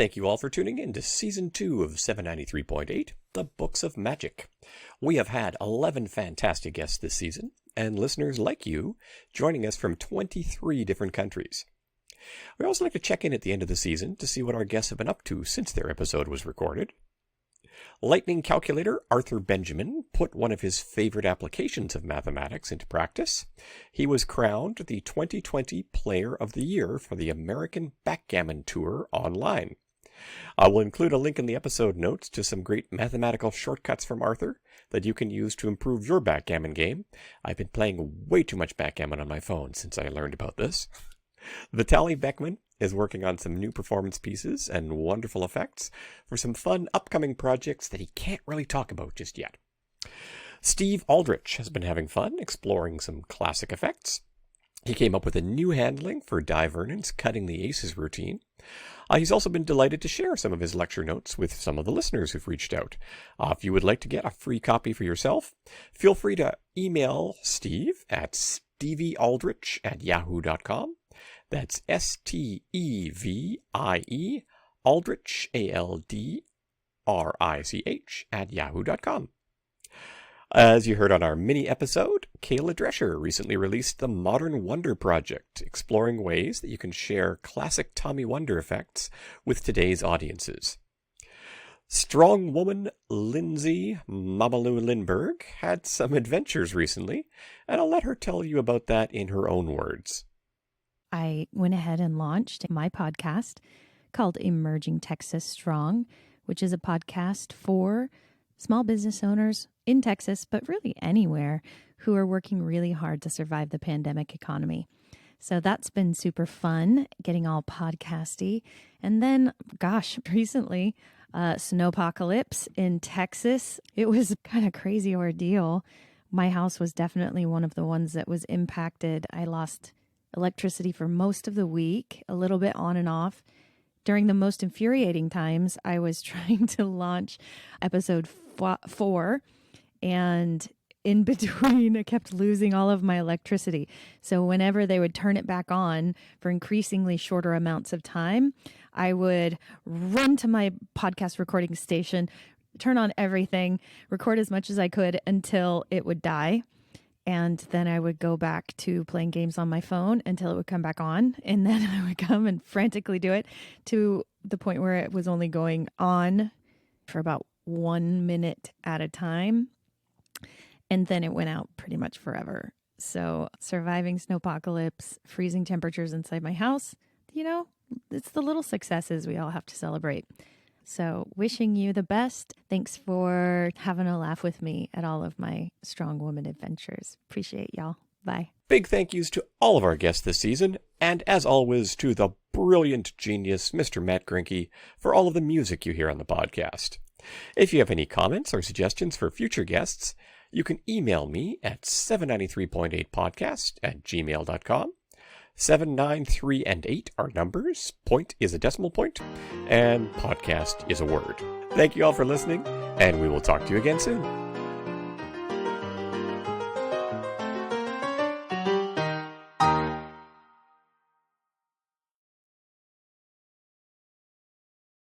Thank you all for tuning in to Season 2 of 793.8, The Books of Magic. We have had 11 fantastic guests this season, and listeners like you joining us from 23 different countries. We also like to check in at the end of the season to see what our guests have been up to since their episode was recorded. Lightning calculator Arthur Benjamin put one of his favorite applications of mathematics into practice. He was crowned the 2020 Player of the Year for the American Backgammon Tour online. I will include a link in the episode notes to some great mathematical shortcuts from Arthur that you can use to improve your backgammon game. I've been playing way too much backgammon on my phone since I learned about this. Vitaly Beckman is working on some new performance pieces and wonderful effects for some fun upcoming projects that he can't really talk about just yet. Steve Aldrich has been having fun exploring some classic effects. He came up with a new handling for Dai Vernon's Cutting the Aces routine. He's also been delighted to share some of his lecture notes with some of the listeners who've reached out. If you would like to get a free copy for yourself, feel free to email Steve at steviealdrich@yahoo.com. That's Stevie, Aldrich, Aldrich, @yahoo.com. As you heard on our mini-episode, Kayla Drescher recently released the Modern Wonder Project, exploring ways that you can share classic Tommy Wonder effects with today's audiences. Strong woman Lindsay Mamalu Lindbergh had some adventures recently, and I'll let her tell you about that in her own words. I went ahead and launched my podcast called Emerging Texas Strong, which is a podcast for small business owners in Texas, but really anywhere, who are working really hard to survive the pandemic economy. So that's been super fun, getting all podcasty. And then, recently, snowpocalypse in Texas. It was kind of crazy ordeal. My house was definitely one of the ones that was impacted. I lost electricity for most of the week, a little bit on and off. During the most infuriating times, I was trying to launch episode 4, and in between, I kept losing all of my electricity. So whenever they would turn it back on for increasingly shorter amounts of time, I would run to my podcast recording station, turn on everything, record as much as I could until it would die. And then I would go back to playing games on my phone until it would come back on. And then I would come and frantically do it to the point where it was only going on for about 1 minute at a time. And then it went out pretty much forever. So surviving snowpocalypse, freezing temperatures inside my house, it's the little successes we all have to celebrate. So wishing you the best. Thanks for having a laugh with me at all of my strong woman adventures. Appreciate y'all. Bye. Big thank yous to all of our guests this season, and as always to the brilliant genius, Mr. Matt Grinke, for all of the music you hear on the podcast. If you have any comments or suggestions for future guests, you can email me at 793.8podcast@gmail.com. 7, 9, 3, and 8 are numbers, point is a decimal point, and podcast is a word. Thank you all for listening, and we will talk to you again soon.